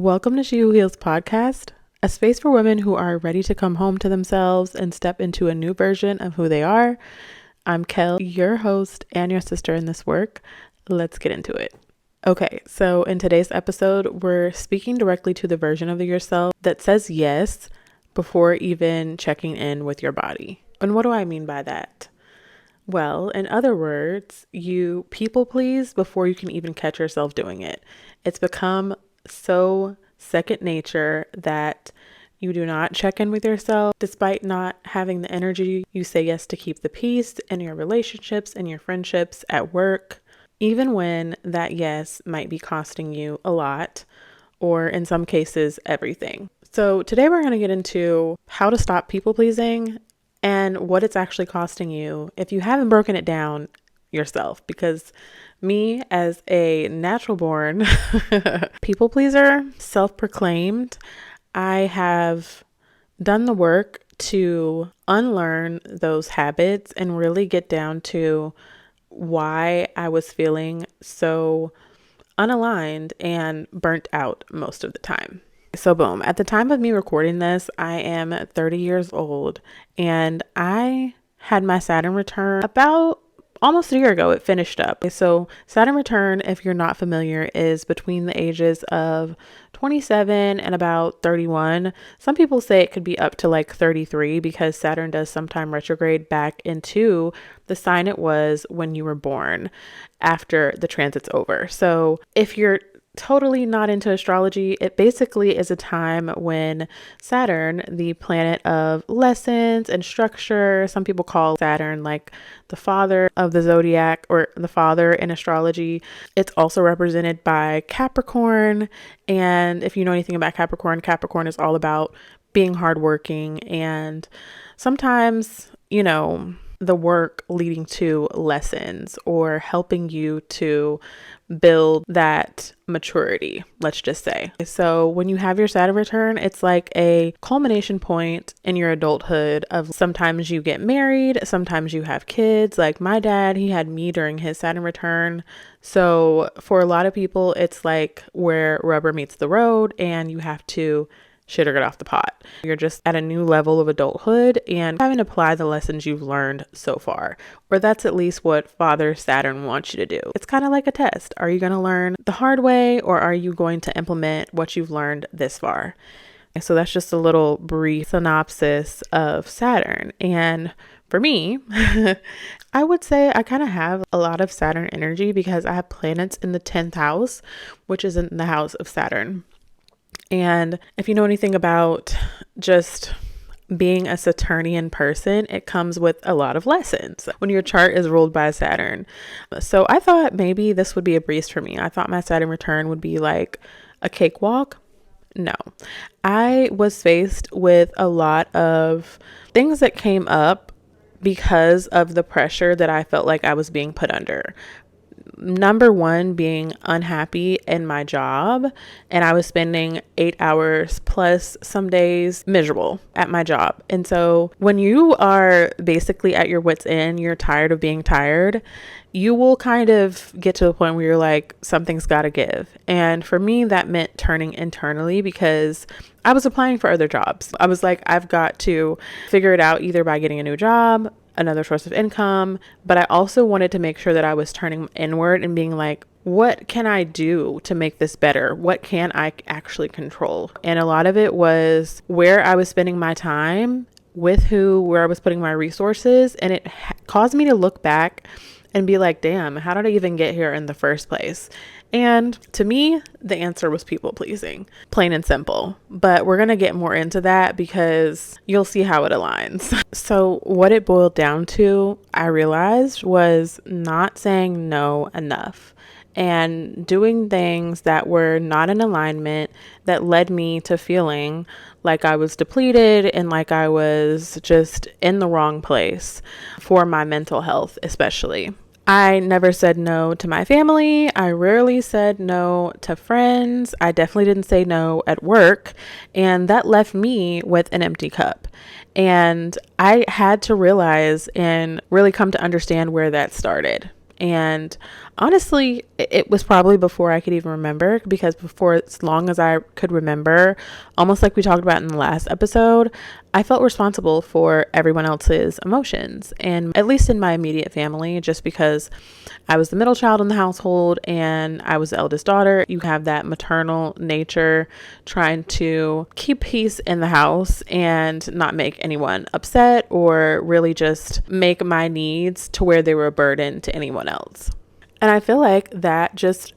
Welcome to She Who Heals podcast, a space for women who are ready to come home to themselves and step into a new version of who they are. I'm Kel, your host and your sister in this work. Let's get into it. Okay, so in today's episode, we're speaking directly to the version of yourself that says yes before even checking in with your body. And what do I mean by that? Well, in other words, you people please before you can even catch yourself doing it. It's become so second nature that you do not check in with yourself. Despite not having the energy, you say yes to keep the peace in your relationships and your friendships at work, even when that yes might be costing you a lot, or in some cases, everything. So today we're going to get into how to stop people pleasing and what it's actually costing you if you haven't broken it down yourself. Because me, as a natural born people pleaser, self-proclaimed, I have done the work to unlearn those habits and really get down to why I was feeling so unaligned and burnt out most of the time. So boom, at the time of me recording this, I am 30 years old and I had my Saturn return about almost a year ago. It finished up. So Saturn return, if you're not familiar, is between the ages of 27 and about 31. Some people say it could be up to like 33 because Saturn does sometime retrograde back into the sign it was when you were born after the transit's over. So if you're totally not into astrology, it basically is a time when Saturn, the planet of lessons and structure, some people call Saturn like the father of the zodiac or the father in astrology. It's also represented by Capricorn. And if you know anything about Capricorn, Capricorn is all about being hardworking and sometimes, the work leading to lessons or helping you to build that maturity, let's just say. So when you have your Saturn return, it's like a culmination point in your adulthood of sometimes you get married, sometimes you have kids. Like my dad, he had me during his Saturn return. So for a lot of people, it's like where rubber meets the road and you have to shit or get off the pot. You're just at a new level of adulthood and having to apply the lessons you've learned so far. Or that's at least what Father Saturn wants you to do. It's kind of like a test. Are you going to learn the hard way or are you going to implement what you've learned this far? So that's just a little brief synopsis of Saturn. And for me, I would say I kind of have a lot of Saturn energy because I have planets in the 10th house, which is in the house of Saturn. And if you know anything about just being a Saturnian person, it comes with a lot of lessons when your chart is ruled by Saturn. So I thought maybe this would be a breeze for me. I thought my Saturn return would be like a cakewalk. No, I was faced with a lot of things that came up because of the pressure that I felt like I was being put under. Number one being unhappy in my job, and I was spending 8 hours plus some days miserable at my job. And so when you are basically at your wit's end, you're tired of being tired, you will kind of get to the point where you're like, something's got to give. And for me, that meant turning internally because I was applying for other jobs. I was like, I've got to figure it out either by getting a new job, another source of income, but I also wanted to make sure that I was turning inward and being like, what can I do to make this better? What can I actually control? And a lot of it was where I was spending my time, with who, where I was putting my resources. And it caused me to look back and be like, damn, how did I even get here in the first place? And to me, the answer was people pleasing, plain and simple. But we're going to get more into that because you'll see how it aligns. So what it boiled down to, I realized, was not saying no enough and doing things that were not in alignment that led me to feeling like I was depleted and like I was just in the wrong place for my mental health, especially. I never said no to my family. I rarely said no to friends. I definitely didn't say no at work. And that left me with an empty cup. And I had to realize and really come to understand where that started. And honestly, it was probably before I could even remember, because before, as long as I could remember, almost like we talked about in the last episode, I felt responsible for everyone else's emotions, and at least in my immediate family, just because I was the middle child in the household and I was the eldest daughter. You have that maternal nature trying to keep peace in the house and not make anyone upset, or really just make my needs to where they were a burden to anyone else. And I feel like that just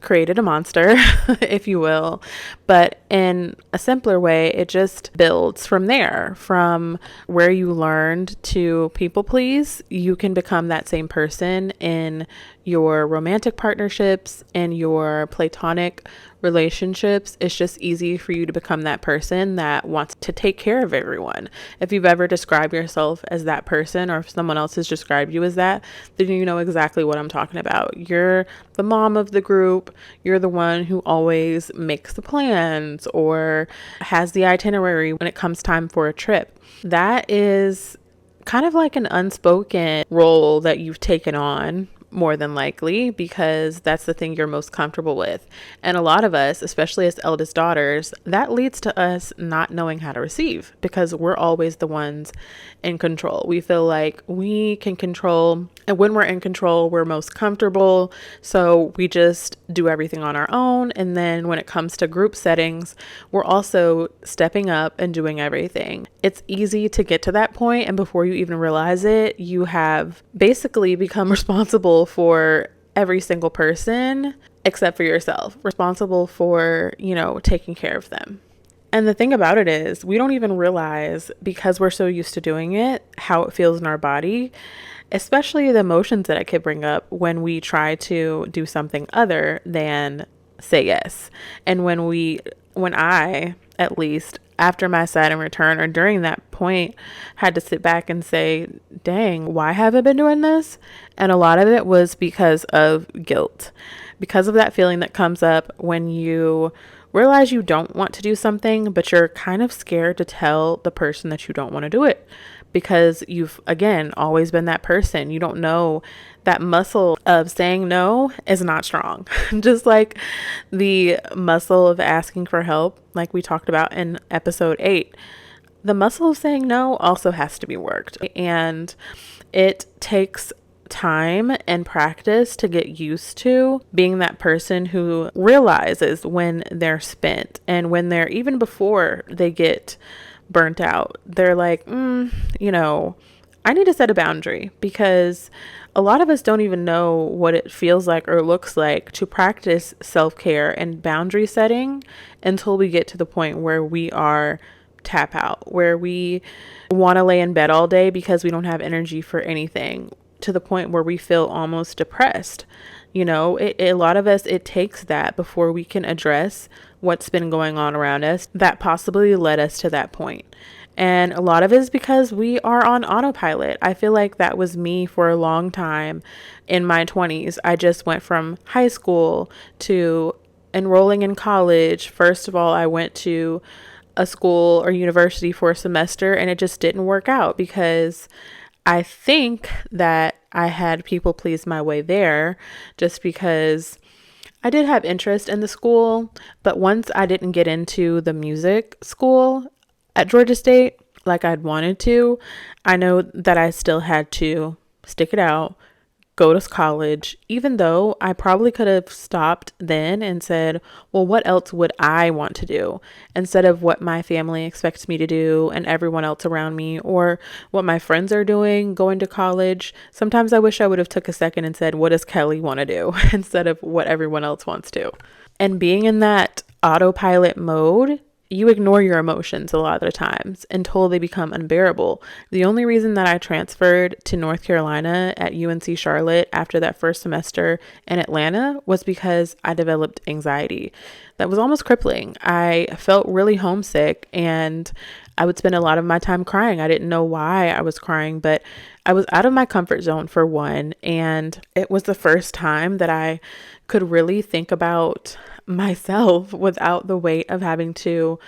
created a monster, if you will. But in a simpler way, it just builds from there. From where you learned to people please, you can become that same person in your romantic partnerships and your platonic relationships. It's just easy for you to become that person that wants to take care of everyone. If you've ever described yourself as that person, or if someone else has described you as that, then you know exactly what I'm talking about. You're the mom of the group. You're the one who always makes the plans or has the itinerary when it comes time for a trip. That is kind of like an unspoken role that you've taken on, more than likely, because that's the thing you're most comfortable with. And a lot of us, especially as eldest daughters, that leads to us not knowing how to receive, because we're always the ones in control. We feel like we can control, and when we're in control, we're most comfortable. So we just do everything on our own. And then when it comes to group settings, we're also stepping up and doing everything. It's easy to get to that point, and before you even realize it, you have basically become responsible for every single person except for yourself, responsible for, taking care of them. And the thing about it is, we don't even realize, because we're so used to doing it, how it feels in our body, especially the emotions that it could bring up when we try to do something other than say yes. And when I, at least after my Saturn return, or during that point, had to sit back and say, dang, why have I been doing this? And a lot of it was because of guilt, because of that feeling that comes up when you realize you don't want to do something, but you're kind of scared to tell the person that you don't want to do it, because you've, again, always been that person. You don't know that muscle of saying no is not strong. Just like the muscle of asking for help, like we talked about in episode 8, the muscle of saying no also has to be worked. And it takes time and practice to get used to being that person who realizes when they're spent, and when they're, even before they get burnt out, they're like, I need to set a boundary, because a lot of us don't even know what it feels like or looks like to practice self-care and boundary setting until we get to the point where we are tap out, where we want to lay in bed all day because we don't have energy for anything, to the point where we feel almost depressed. A lot of us, it takes that before we can address what's been going on around us that possibly led us to that point. And a lot of it is because we are on autopilot. I feel like that was me for a long time in my 20s. I just went from high school to enrolling in college. First of all, I went to a school or university for a semester, and it just didn't work out, because I think that I had people please my way there, just because I did have interest in the school. But once I didn't get into the music school at Georgia State like I'd wanted to, I know that I still had to stick it out, go to college, even though I probably could have stopped then and said, well, what else would I want to do, instead of what my family expects me to do and everyone else around me, or what my friends are doing going to college. Sometimes I wish I would have took a second and said, what does Kelly want to do, instead of what everyone else wants to. And being in that autopilot mode, you ignore your emotions a lot of the times until they become unbearable. The only reason that I transferred to North Carolina at UNC Charlotte after that first semester in Atlanta was because I developed anxiety that was almost crippling. I felt really homesick, and I would spend a lot of my time crying. I didn't know why I was crying, but I was out of my comfort zone, for one. And it was the first time that I could really think about myself without the weight of having to,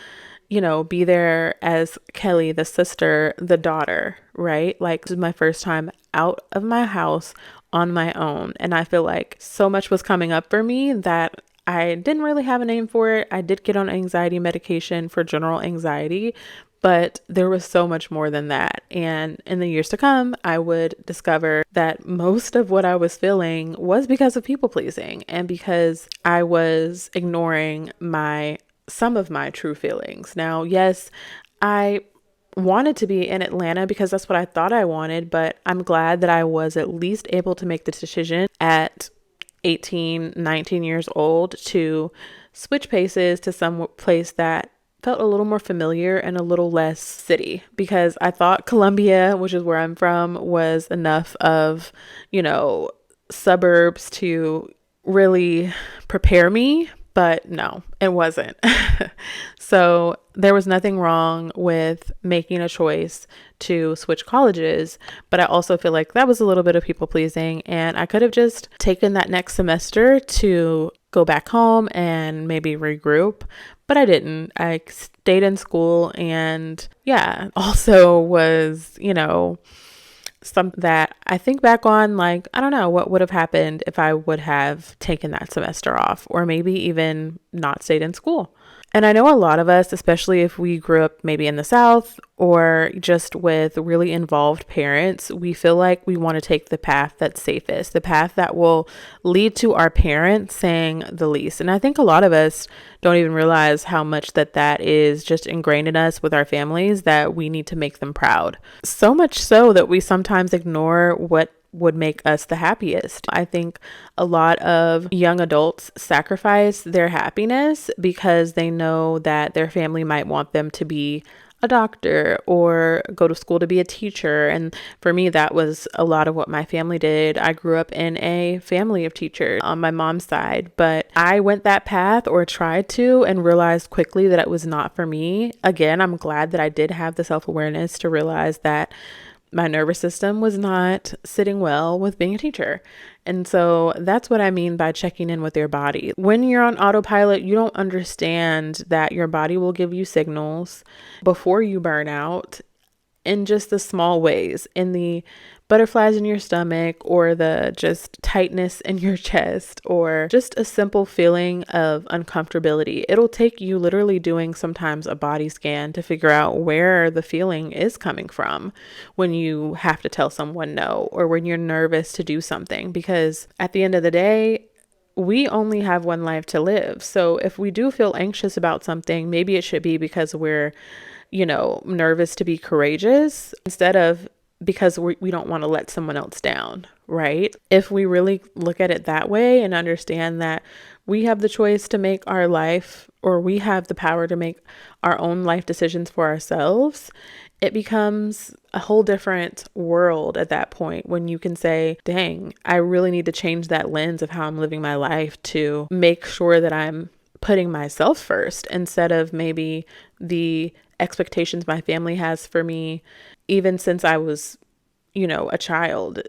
be there as Kelly, the sister, the daughter, right? Like, this is my first time out of my house on my own. And I feel like so much was coming up for me that I didn't really have a name for it. I did get on anxiety medication for general anxiety, but there was so much more than that. And in the years to come, I would discover that most of what I was feeling was because of people pleasing and because I was ignoring some of my true feelings. Now, yes, I wanted to be in Atlanta because that's what I thought I wanted, but I'm glad that I was at least able to make the decision at 18, 19 years old to switch places to some place that felt a little more familiar and a little less city, because I thought Columbia, which is where I'm from, was enough of, suburbs to really prepare me, but no, it wasn't. So there was nothing wrong with making a choice to switch colleges, but I also feel like that was a little bit of people pleasing, and I could have just taken that next semester to go back home and maybe regroup, but I didn't. I stayed in school, and yeah, also was, something that I think back on, like, I don't know what would have happened if I would have taken that semester off or maybe even not stayed in school. And I know a lot of us, especially if we grew up maybe in the South or just with really involved parents, we feel like we want to take the path that's safest, the path that will lead to our parents saying the least. And I think a lot of us don't even realize how much that is just ingrained in us with our families, that we need to make them proud. So much so that we sometimes ignore what would make us the happiest. I think a lot of young adults sacrifice their happiness because they know that their family might want them to be a doctor or go to school to be a teacher. And for me, that was a lot of what my family did. I grew up in a family of teachers on my mom's side, but I went that path, or tried to, and realized quickly that it was not for me. Again, I'm glad that I did have the self-awareness to realize that my nervous system was not sitting well with being a teacher. And so that's what I mean by checking in with your body. When you're on autopilot, you don't understand that your body will give you signals before you burn out in just the small ways, in the butterflies in your stomach, or the just tightness in your chest, or just a simple feeling of uncomfortability. It'll take you literally doing sometimes a body scan to figure out where the feeling is coming from when you have to tell someone no, or when you're nervous to do something, because at the end of the day, we only have one life to live. So if we do feel anxious about something, maybe it should be because we're nervous to be courageous, instead of because we don't want to let someone else down, right? If we really look at it that way and understand that we have the choice to make our life, or we have the power to make our own life decisions for ourselves, it becomes a whole different world at that point, when you can say, dang, I really need to change that lens of how I'm living my life to make sure that I'm putting myself first, instead of maybe the expectations my family has for me, even since I was, a child.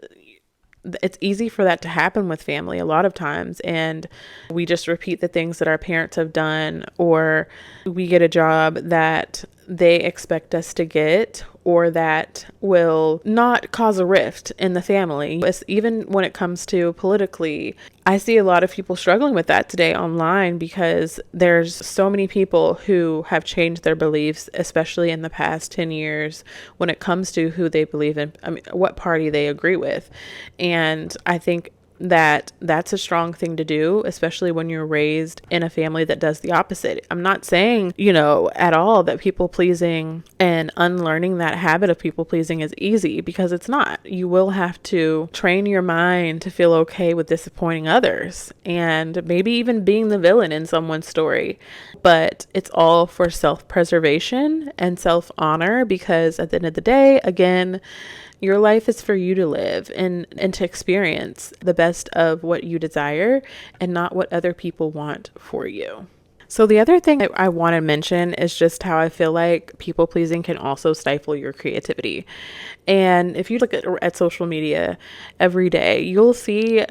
It's easy for that to happen with family a lot of times. And we just repeat the things that our parents have done, or we get a job that they expect us to get, or that will not cause a rift in the family. Even when it comes to politically, I see a lot of people struggling with that today online, because there's so many people who have changed their beliefs, especially in the past 10 years, when it comes to who they believe in, what party they agree with. And I think that that's a strong thing to do, especially when you're raised in a family that does the opposite. I'm not saying, at all that people pleasing and unlearning that habit of people pleasing is easy, because it's not. You will have to train your mind to feel okay with disappointing others, and maybe even being the villain in someone's story. But it's all for self-preservation and self-honor, because at the end of the day, again, your life is for you to live and to experience the best of what you desire, and not what other people want for you. So the other thing that I want to mention is just how I feel like people pleasing can also stifle your creativity. And if you look at social media every day, you'll see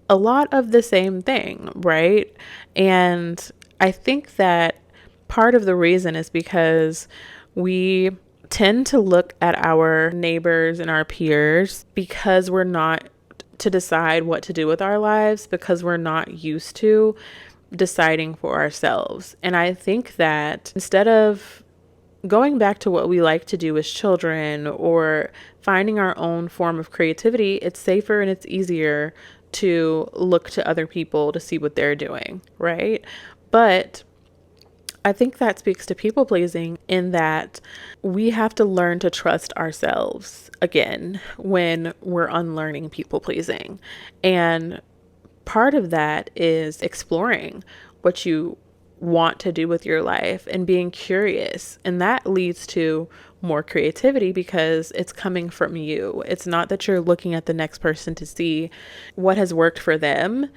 a lot of the same thing, right? And I think that part of the reason is because we tend to look at our neighbors and our peers, because we're not to decide what to do with our lives because we're not used to deciding for ourselves. And I think that instead of going back to what we like to do as children or finding our own form of creativity, it's safer and it's easier to look to other people to see what they're doing, right? But I think that speaks to people pleasing in that we have to learn to trust ourselves again when we're unlearning people pleasing. And part of that is exploring what you want to do with your life and being curious. And that leads to more creativity because it's coming from you. It's not that you're looking at the next person to see what has worked for them.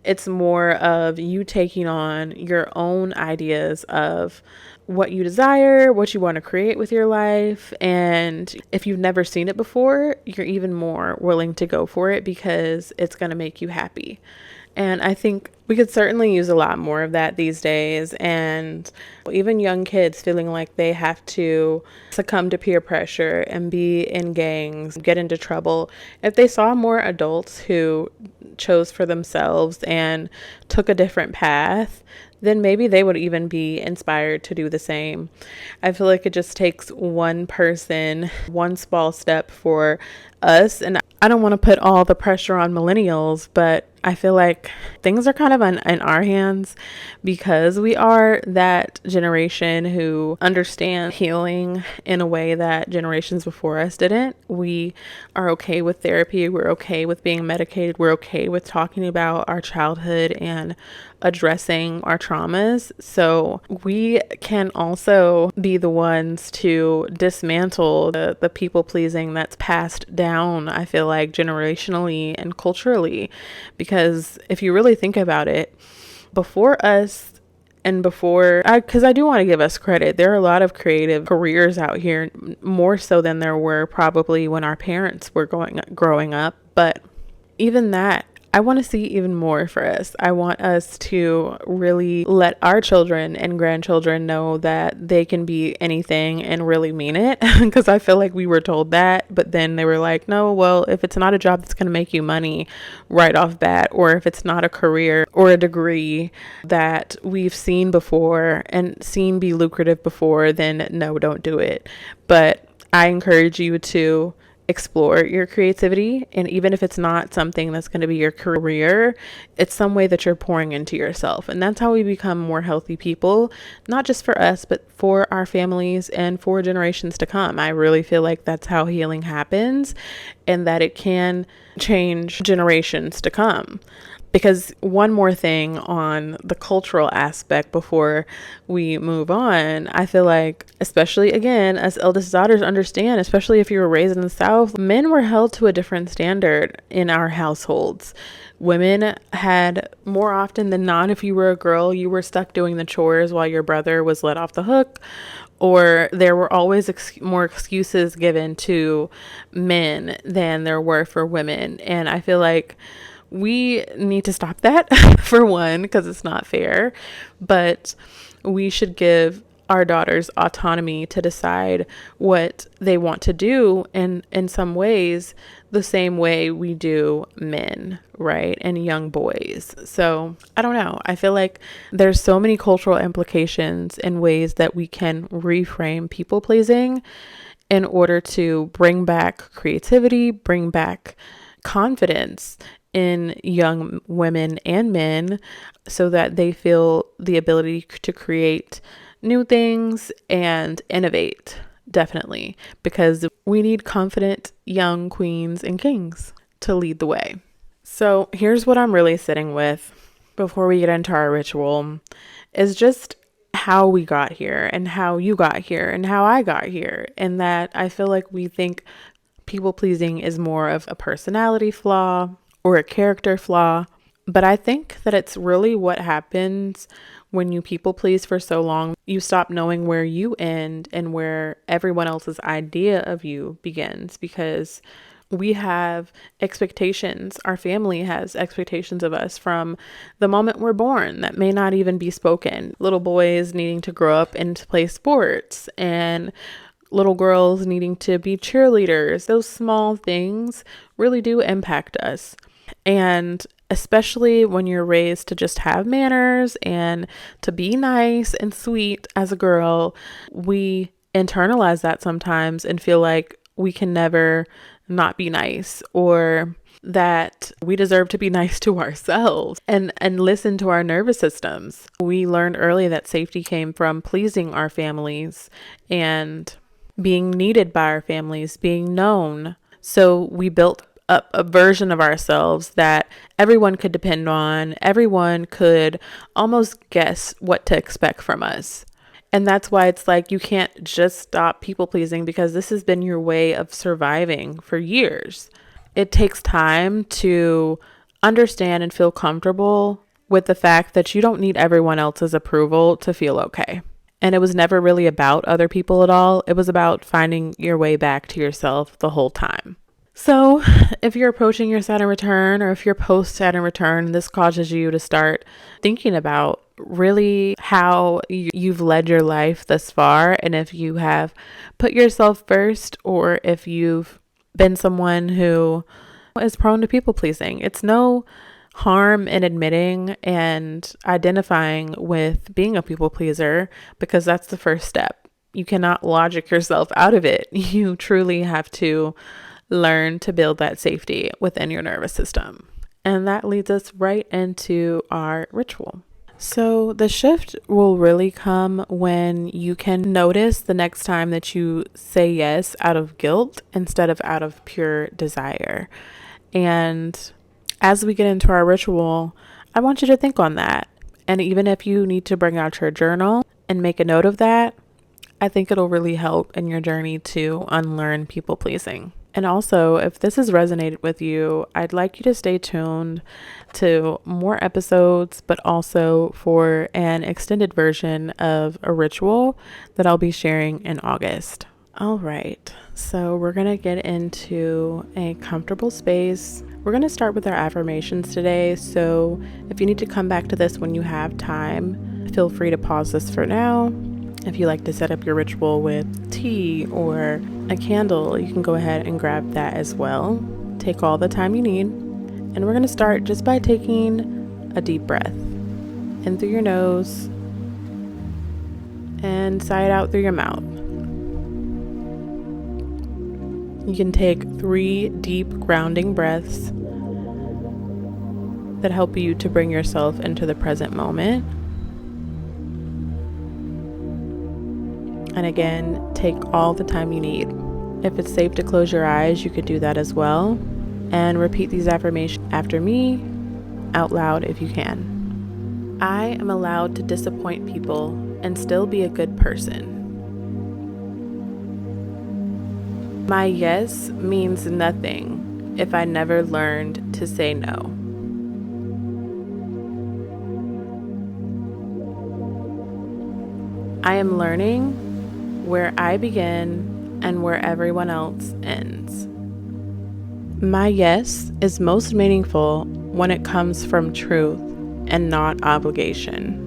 It's more of you taking on your own ideas of what you desire, what you want to create with your life. And if you've never seen it before, you're even more willing to go for it because it's going to make you happy. And I think we could certainly use a lot more of that these days. And even young kids feeling like they have to succumb to peer pressure and be in gangs, get into trouble. If they saw more adults who chose for themselves and took a different path, then maybe they would even be inspired to do the same. I feel like it just takes one person, one small step for us. And I don't want to put all the pressure on millennials, but I feel like things are kind of in our hands because we are that generation who understand healing in a way that generations before us didn't. We are okay with therapy. We're okay with being medicated. We're okay with talking about our childhood and addressing our traumas. So we can also be the ones to dismantle the people pleasing that's passed down, I feel like, generationally and culturally. Because if you really think about it, before us and because I do want to give us credit, there are a lot of creative careers out here, more so than there were probably when our parents were growing up. But even that, I want to see even more for us. I want us to really let our children and grandchildren know that they can be anything and really mean it. Because I feel like we were told that, but then they were like, no, well, if it's not a job that's going to make you money right off bat, or if it's not a career or a degree that we've seen before and seen be lucrative before, then no, don't do it. But I encourage you to explore your creativity. And even if it's not something that's going to be your career, it's some way that you're pouring into yourself. And that's how we become more healthy people, not just for us, but for our families and for generations to come. I really feel like that's how healing happens and that it can change generations to come. Because one more thing on the cultural aspect before we move on, I feel like, especially again, as eldest daughters understand, especially if you were raised in the South, men were held to a different standard in our households. Women had more often than not, if you were a girl, you were stuck doing the chores while your brother was let off the hook. Or there were always more excuses given to men than there were for women. And I feel like we need to stop that for one, because it's not fair, but we should give our daughters autonomy to decide what they want to do, and in some ways the same way we do men, right? And young boys. So I don't know. I feel like there's so many cultural implications in ways that we can reframe people pleasing in order to bring back creativity, bring back confidence in young women and men so that they feel the ability to create new things and innovate, definitely, because we need confident young queens and kings to lead the way. So here's what I'm really sitting with before we get into our ritual is just how we got here and how you got here and how I got here. And that I feel like we think people pleasing is more of a personality flaw or a character flaw. But I think that it's really what happens when you people please for so long. You stop knowing where you end and where everyone else's idea of you begins, because we have expectations. Our family has expectations of us from the moment we're born that may not even be spoken. Little boys needing to grow up and to play sports, and little girls needing to be cheerleaders. Those small things really do impact us. And especially when you're raised to just have manners and to be nice and sweet as a girl, we internalize that sometimes and feel like we can never not be nice, or that we deserve to be nice to ourselves and listen to our nervous systems. We learned early that safety came from pleasing our families and being needed by our families, being known. So we built up a version of ourselves that everyone could depend on. Everyone could almost guess what to expect from us. And that's why it's like you can't just stop people pleasing, because this has been your way of surviving for years. It takes time to understand and feel comfortable with the fact that you don't need everyone else's approval to feel okay. And it was never really about other people at all. It was about finding your way back to yourself the whole time. So if you're approaching your Saturn return, or if you're post Saturn return, this causes you to start thinking about really how you've led your life thus far, and if you have put yourself first, or if you've been someone who is prone to people pleasing. It's no harm in admitting and identifying with being a people pleaser, because that's the first step. You cannot logic yourself out of it. You truly have to learn to build that safety within your nervous system. And that leads us right into our ritual. So the shift will really come when you can notice the next time that you say yes out of guilt instead of out of pure desire. And as we get into our ritual, I want you to think on that. And even if you need to bring out your journal and make a note of that, I think it'll really help in your journey to unlearn people pleasing. And also, if this has resonated with you, I'd like you to stay tuned to more episodes, but also for an extended version of a ritual that I'll be sharing in August. All right, so we're going to get into a comfortable space. We're going to start with our affirmations today. So if you need to come back to this when you have time, feel free to pause this for now. If you like to set up your ritual with tea or a candle, you can go ahead and grab that as well. Take all the time you need. And we're going to start just by taking a deep breath in through your nose and sigh it out through your mouth. You can take 3 deep grounding breaths that help you to bring yourself into the present moment. And again, take all the time you need. If it's safe to close your eyes, you could do that as well. And repeat these affirmations after me out loud if you can. I am allowed to disappoint people and still be a good person. My yes means nothing if I never learned to say no. I am learning where I begin and where everyone else ends. My yes is most meaningful when it comes from truth and not obligation.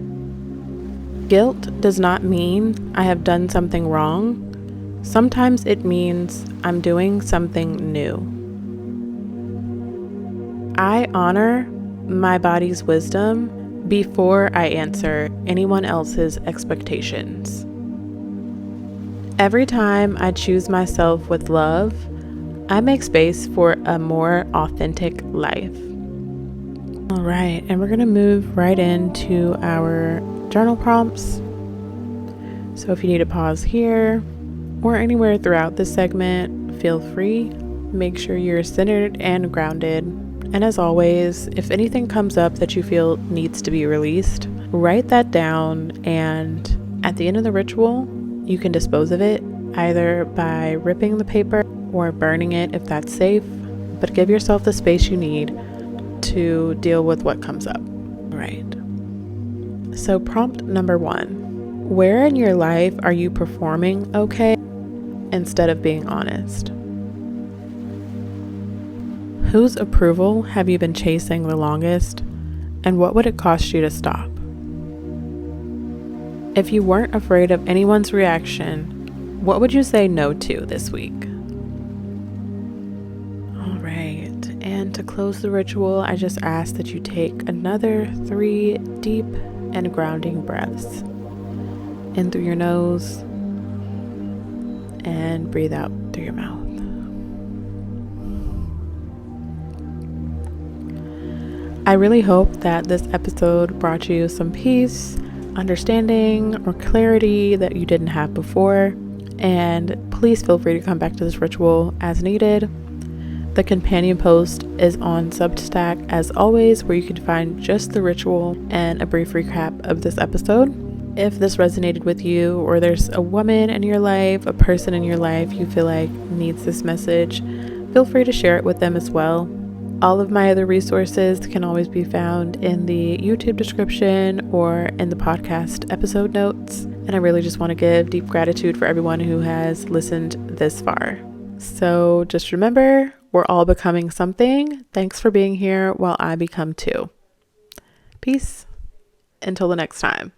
Guilt does not mean I have done something wrong. Sometimes it means I'm doing something new. I honor my body's wisdom before I answer anyone else's expectations. Every time I choose myself with love, I make space for a more authentic life. All right, and we're going to move right into our journal prompts. So if you need to pause here or anywhere throughout this segment, feel free. Make sure you're centered and grounded. And as always, if anything comes up that you feel needs to be released, write that down, and at the end of the ritual, you can dispose of it either by ripping the paper or burning it if that's safe, but give yourself the space you need to deal with what comes up. All right. So prompt number 1, where in your life are you performing okay instead of being honest? Whose approval have you been chasing the longest, and what would it cost you to stop? If you weren't afraid of anyone's reaction, what would you say no to this week? All right, and to close the ritual, I just ask that you take another 3 deep and grounding breaths. In through your nose and breathe out through your mouth. I really hope that this episode brought you some peace, understanding, or clarity that you didn't have before. And please feel free to come back to this ritual as needed. The companion post is on Substack as always, where you can find just the ritual and a brief recap of this episode. If this resonated with you, or there's a woman in your life, a person in your life you feel like needs this message, feel free to share it with them as well. All of my other resources can always be found in the YouTube description or in the podcast episode notes. And I really just want to give deep gratitude for everyone who has listened this far. So just remember, we're all becoming something. Thanks for being here while I become too. Peace. Until the next time.